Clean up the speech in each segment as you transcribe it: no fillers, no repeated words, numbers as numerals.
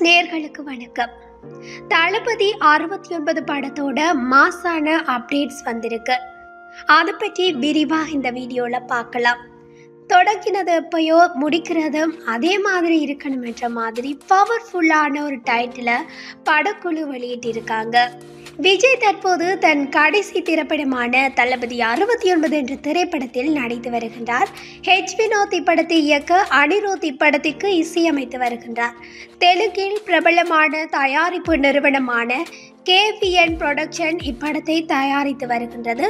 நேயர்களுக்கு வணக்கம். தளபதி 69 படத்தோட மாசான அப்டேட்ஸ் வந்திருக்கு. அதை பற்றி விரிவாக இந்த வீடியோவில் பார்க்கலாம். தொடங்கினது எப்பயோ முடிக்கிறதும் அதே மாதிரி இருக்கணும் என்ற மாதிரி பவர்ஃபுல்லான ஒரு டைட்டிலை படக்குழு வெளியிட்டிருக்காங்க. விஜய் தற்போது தன் கடைசி திரைப்படமான தளபதி 69 என்ற திரைப்படத்தில் நடித்து வருகின்றார். வினோத் இப்படத்தை இயக்க அனிருத் இப்படத்திற்கு இசையமைத்து வருகின்றார். தெலுங்கில் பிரபலமான தயாரிப்பு நிறுவனமான KVN புரொடக்ஷன் இப்படத்தை தயாரித்து வருகின்றது.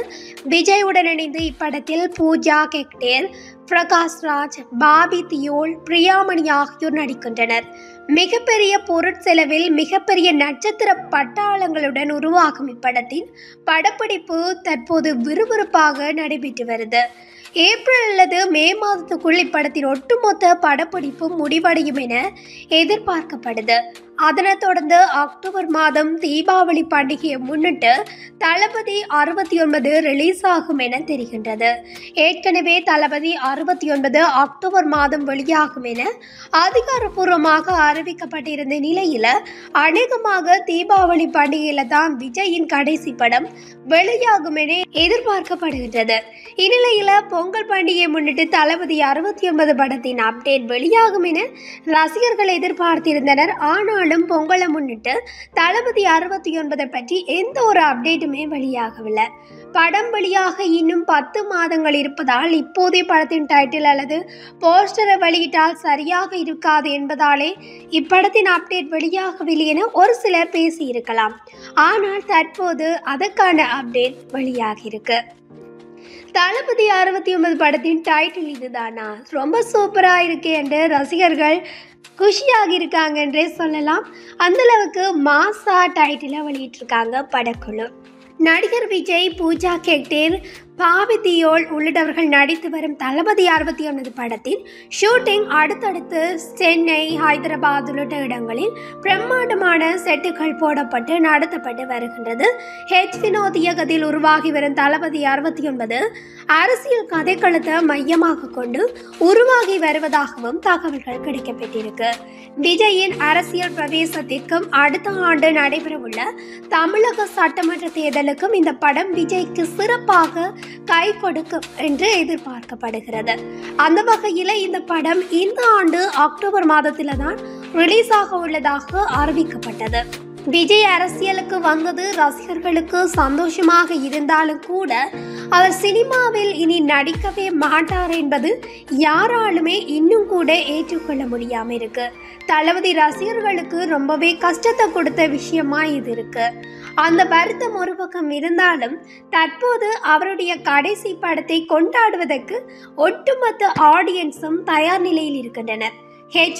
விஜயுடன் இணைந்து இப்படத்தில் பூஜா ஹெக்டேர், பிரகாஷ் ராஜ், பாபி தியோல், பிரியாமணி ஆகியோர் நடிக்கின்றனர். மிகப்பெரிய பொருட்செலவில் மிகப்பெரிய நட்சத்திர பட்டாளங்களுடன் உருவாகும் இப்படத்தின் படப்பிடிப்பு தற்போது விறுவிறுப்பாக நடைபெற்று வருது. ஏப்ரல் அல்லது மே மாதத்துக்குள் இப்படத்தின் ஒட்டுமொத்த படப்பிடிப்பு முடிவடையும் என எதிர்பார்க்கப்படுது. அதனைத் தொடர்ந்து அக்டோபர் மாதம் தீபாவளி பண்டிகையை முன்னிட்டு தளபதி 69 ரிலீஸ் ஆகும் என தெரிகின்றது. ஏற்கனவே தளபதி 69 அக்டோபர் மாதம் வெளியாகும் என அதிகாரப்பூர்வமாக அறிவிக்கப்பட்டிருந்த நிலையில அநேகமாக தீபாவளி பண்டிகையில தான் விஜயின் கடைசி படம் வெளியாகும் என எதிர்பார்க்கப்படுகின்றது. இந்நிலையில பொங்கல் பண்டிகையை முன்னிட்டு தளபதி 69 படத்தின் அப்டேட் வெளியாகும் என ரசிகர்கள் எதிர்பார்த்திருந்தனர். ஆனால் பொங்கலை முன்னிட்டு தளபதி 69 பற்றி எந்த ஒரு அப்டேட்டுமே வெளியாகவில்லை. படம் வெளியாக இன்னும் 10 மாதங்கள் இருப்பதால் இப்போதே படத்தின் டைட்டில் அல்லது போஸ்டரை வெளியிட்டால் சரியாக இருக்காது என்பதாலே இப்படத்தின் அப்டேட் வெளியாகவில்லை என ஒரு சிலர் பேசியிருக்கலாம். ஆனால் தற்போது அதற்கான அப்டேட் வெளியாகி இருக்கு. தளபதி 69 படத்தின் டைட்டில் இதுதானா, ரொம்ப சூப்பரா இருக்கு என்று ரசிகர்கள் குஷியாக இருக்காங்க என்றே சொல்லலாம். அந்த அளவுக்கு மாசா டைட்டிலை வெளியிட்டிருக்காங்க படக்குழு. நடிகர் விஜய், பூஜா ஹெக்டேர், பாபி தியோல் உள்ளிட்டவர்கள் நடித்து வரும் தளபதி 69 படத்தின் ஷூட்டிங் அடுத்தடுத்து சென்னை, ஹைதராபாத் உள்ளிட்ட இடங்களில் பிரம்மாண்டமான செட்டுகள் போடப்பட்டு நடத்தப்பட்டு வருகின்றது. வினோத் இயக்கத்தில் உருவாகி வரும் தளபதி 69 அரசியல் கதைக்களத்தை மையமாக கொண்டு உருவாகி வருவதாகவும் தகவல்கள் கிடைக்கப்பட்டிருக்கு. விஜயின் அரசியல் பிரவேசத்திற்கும் அடுத்த ஆண்டு நடைபெறவுள்ள தமிழக சட்டமன்ற தேர்தலுக்கும் இந்த படம் விஜய்க்கு சிறப்பாக கை கொடுக்கும் என்று எதிர்பார்க்கப்படுகிறது. அந்த வகையில் இந்த படம் இந்த ஆண்டு அக்டோபர் மாதத்தில தான் ரிலீஸ் ஆக உள்ளதாக அறிவிக்கப்பட்டது. விஜய் அரசியலுக்கு வந்தது ரசிகர்களுக்கு சந்தோஷமாக இருந்தாலும் கூட அவர் சினிமாவில் இனி நடிக்கவே மாட்டார் என்பது யாராலுமே இன்னும் கூட ஏற்றுக்கொள்ள முடியாம இருக்கு. தளபதி ரசிகர்களுக்கு ரொம்பவே கஷ்டத்தை கொடுத்த விஷயமா இது இருக்கு. அந்த வருத்தம் ஒரு பக்கம் இருந்தாலும் தற்போது அவருடைய கடைசி படத்தை கொண்டாடுவதற்கு ஒட்டுமொத்த ஆடியன்ஸும் தயார் நிலையில் இருக்கின்றனர்.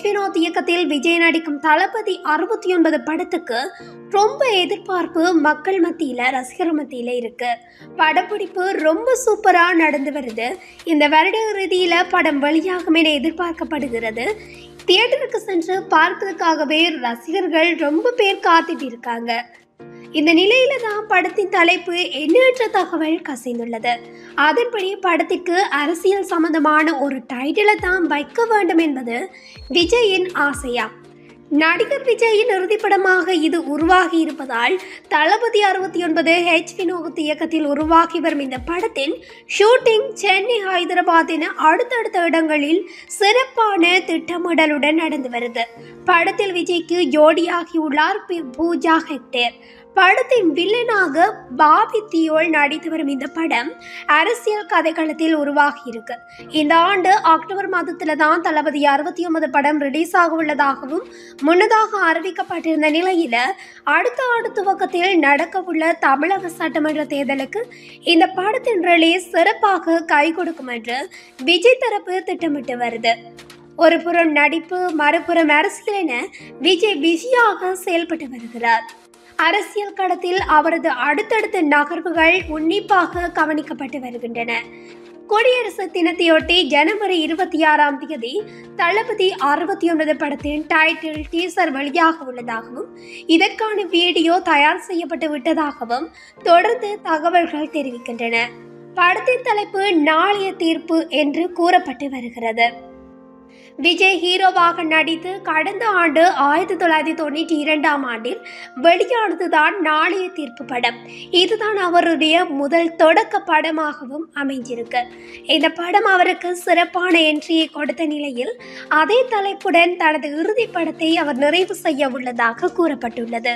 வினோத் இயக்கத்தில் விஜய் நடிக்கும் தளபதி 69 படத்துக்கு ரொம்ப எதிர்பார்ப்பு மக்கள் மத்தியில, ரசிகர் மத்தியில இருக்கு. படப்பிடிப்பு ரொம்ப சூப்பரா நடந்து வருது. இந்த வருட இறுதியில படம் வெளியாகும் என எதிர்பார்க்கப்படுகிறது. தியேட்டருக்கு சென்று பார்ப்பதற்காகவே ரசிகர்கள் ரொம்ப பேர் காத்துட்டு இருக்காங்க. இந்த நிலையில தான் படத்தின் தலைப்பு எண்ணற்ற தகவல் கசிந்துள்ளது. அதன்படி படத்திற்கு அரசியல் சம்பந்தமான ஒரு டைட்டிலை தான் வைக்க வேண்டும் என்பது விஜயின் ஆசையா. நடிகர் விஜயின் இறுதிப்படமாக இது உருவாகி இருப்பதால் தளபதி 69 வினோத் இயக்கத்தில் உருவாகி வரும் இந்த படத்தின் ஷூட்டிங் சென்னை, ஹைதராபாத் என அடுத்தடுத்த இடங்களில் சிறப்பான திட்டமிடலுடன் நடந்து வருது. படத்தில் விஜய்க்கு ஜோடியாகியுள்ளார் பூஜா ஹெக்டேர். படத்தின் வில்லனாக பாபி தியோல் நடித்து வரும் இந்த படம் அரசியல் கதைக்களத்தில் உருவாகி இருக்கு. இந்த ஆண்டு அக்டோபர் மாதத்துல தான் தளபதி 69 படம் ரிலீஸ் ஆக உள்ளதாகவும் முன்னதாக அறிவிக்கப்பட்டிருந்த நிலையில அடுத்த ஆண்டு துவக்கத்தில் நடக்க உள்ள தமிழக சட்டமன்ற தேர்தலுக்கு இந்த படத்தின் ரிலீஸ் சிறப்பாக கை கொடுக்கும் என்று விஜய் தரப்பு திட்டமிட்டு வருது. ஒரு புறம் நடிப்பு, மறுபுறம் அரசியல் என விஜய் பிஸியாக செயல்பட்டு வருகிறார். அரசியல் களத்தில் அவரது அடுத்தடுத்த நகர்வுகள் உன்னிப்பாக கவனிக்கப்பட்டு வருகின்றன. குடியரசு தினத்தையொட்டி ஜனவரி 26ஆம் தேதி தளபதி 69 படத்தின் டைட்டில் டீசர் வெளியாக உள்ளதாகவும் இதற்கான வீடியோ தயார் செய்யப்பட்டு விட்டதாகவும் தொடர்ந்து தகவல்கள் தெரிவிக்கின்றன. படத்தின் தலைப்பு நாளைய தீர்ப்பு என்று கூறப்பட்டு வருகிறது. விஜய் ஹீரோவாக நடித்து கடந்த ஆண்டு 1992ஆம் ஆண்டில் வெளியானதுதான் நாளைய தீர்ப்பு படம். இதுதான் அவருடைய முதல் தொடக்க படமாகவும் அமைஞ்சிருக்கு. இந்த படம் அவருக்கு சிறப்பான என்ட்ரியை கொடுத்த நிலையில் அதே தலைப்புடன் தனது இறுதி படத்தை அவர் நிறைவு செய்ய உள்ளதாக கூறப்பட்டுள்ளது.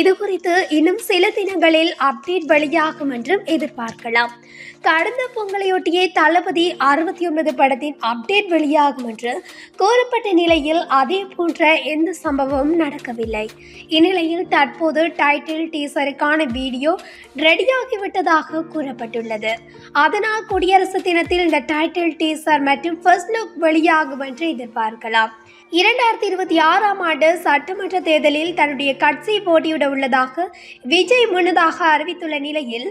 இது குறித்து இன்னும் சில தினங்களில் அப்டேட் வெளியாகும் என்றும் எதிர்பார்க்கலாம். கடந்த பொங்கலையொட்டியே தளபதி 69 படத்தின் அப்டேட் வெளியாகும் என்று கூறப்பட்ட நிலையில் அதே போன்ற எந்த சம்பவமும் நடக்கவில்லை. இந்நிலையில் தற்போது டைட்டில் டீசருக்கான வீடியோ ரெடியாகிவிட்டதாக கூறப்பட்டுள்ளது. அதனால் குடியரசு தினத்தில் இந்த டைட்டில் டீசர் மற்றும் ஃபர்ஸ்ட் லுக் வெளியாகும் என்று எதிர்பார்க்கலாம். 2026ஆம் ஆண்டு சட்டமன்ற தேர்தலில் தன்னுடைய கட்சி போட்டியிட உள்ளதாக விஜய் முன்னதாக அறிவித்துள்ள நிலையில்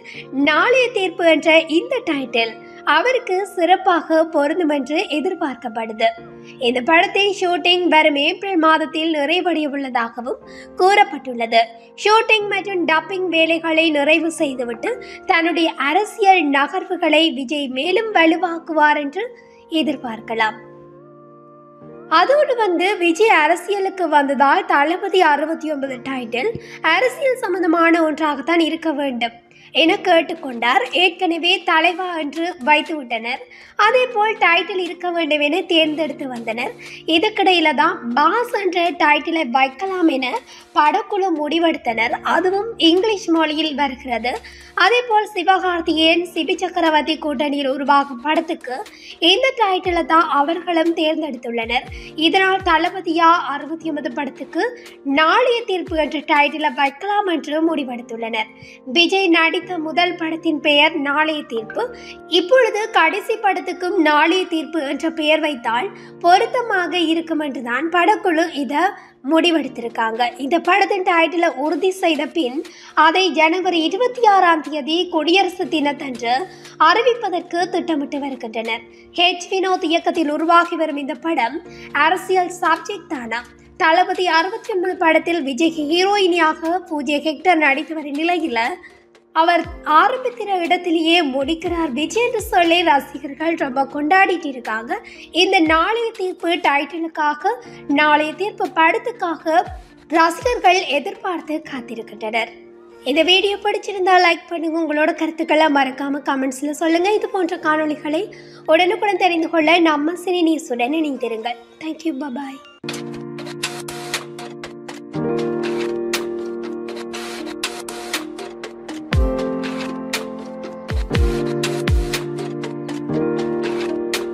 நாளைய தீர்ப்பு என்ற இந்த டைட்டில் அவருக்கு சிறப்பாக பொருந்தும் என்று எதிர்பார்க்கப்படுது. இந்த படத்தின் ஷூட்டிங் வரும் ஏப்ரல் மாதத்தில் நிறைவடைய உள்ளதாகவும் கூறப்பட்டுள்ளது. ஷூட்டிங் மற்றும் டப்பிங் வேலைகளை நிறைவு செய்துவிட்டு தன்னுடைய அரசியல் நகர்வுகளை விஜய் மேலும் வலுவாக்குவார் என்று எதிர்பார்க்கலாம். அதோடு விஜய் அரசியலுக்கு வந்ததால் தளபதி 69 டைட்டில் அரசியல் சம்பந்தமான ஒன்றாகத்தான் இருக்க வேண்டும் என கேட்டுக்கொண்டார். ஏற்கனவே தலைவா என்று வைத்துவிட்டனர். அதே போல் டைட்டில் இருக்க வேண்டும் என தேர்ந்தெடுத்து வந்தனர். இதுக்கிடையில தான் பாஸ் என்ற டைட்டிலை வைக்கலாம் என படக்குழு முடிவெடுத்தனர். அதுவும் இங்கிலீஷ் மொழியில் வருகிறது. அதே போல் சிவகார்த்திகேயன் சிபி சக்கரவர்த்தி கூட்டணியில் உருவாகும் படத்துக்கு இந்த டைட்டிலை தான் அவர்களும் தேர்ந்தெடுத்துள்ளனர். இதனால் தளபதியா 69 படத்துக்கு நாளைய தீர்ப்பு என்ற டைட்டிலை வைக்கலாம் என்று முடிவெடுத்துள்ளனர். விஜய் நடித்த முதல் படத்தின் பெயர் நாளைய தீர்ப்பு. இப்பொழுது கடைசி படத்துக்கும் நாளைய தீர்ப்பு என்ற பெயர் வைத்தால் பொருத்தமாக இருக்கும் என்றுதான் படக்குழு இதை முடிவெடுத்திருக்காங்க. இந்த படத்தின் டைட்டிலை உறுதி செய்த பின் அதை ஜனவரி 26ஆம் தேதி குடியரசு தினத்தன்று அறிவிப்பதற்கு திட்டமிட்டு வருகின்றனர். வினோத் இயக்கத்தில் உருவாகி வரும் இந்த படம் அரசியல் சப்ஜெக்ட் தானா? தளபதி 69 படத்தில் விஜய் ஹீரோயினியாக பூஜை ஹெக்டர் நடித்து வரும் நிலையில் அவர் ஆரம்பிக்கிற இடத்திலேயே முடிக்கிறார் விஜய் என்று சொல்லி ரசிகர்கள் ரொம்ப கொண்டாடிட்டு இருக்காங்க. இந்த நாளைய தீர்ப்பு டைட்டிலுக்காக, நாளைய தீர்ப்பு படத்துக்காக ரசிகர்கள் எதிர்பார்த்து காத்திருக்கின்றனர். இந்த வீடியோ பிடிச்சிருந்தால் லைக் பண்ணுங்க. உங்களோட கருத்துக்களை மறக்காம கமெண்ட்ஸ்ல சொல்லுங்க. இது போன்ற காணொளிகளை உடனுக்குடன் தெரிந்து கொள்ள நம்ம சினி நியூஸுடன் இணைந்திருங்கள். தேங்க்யூ, பாய்.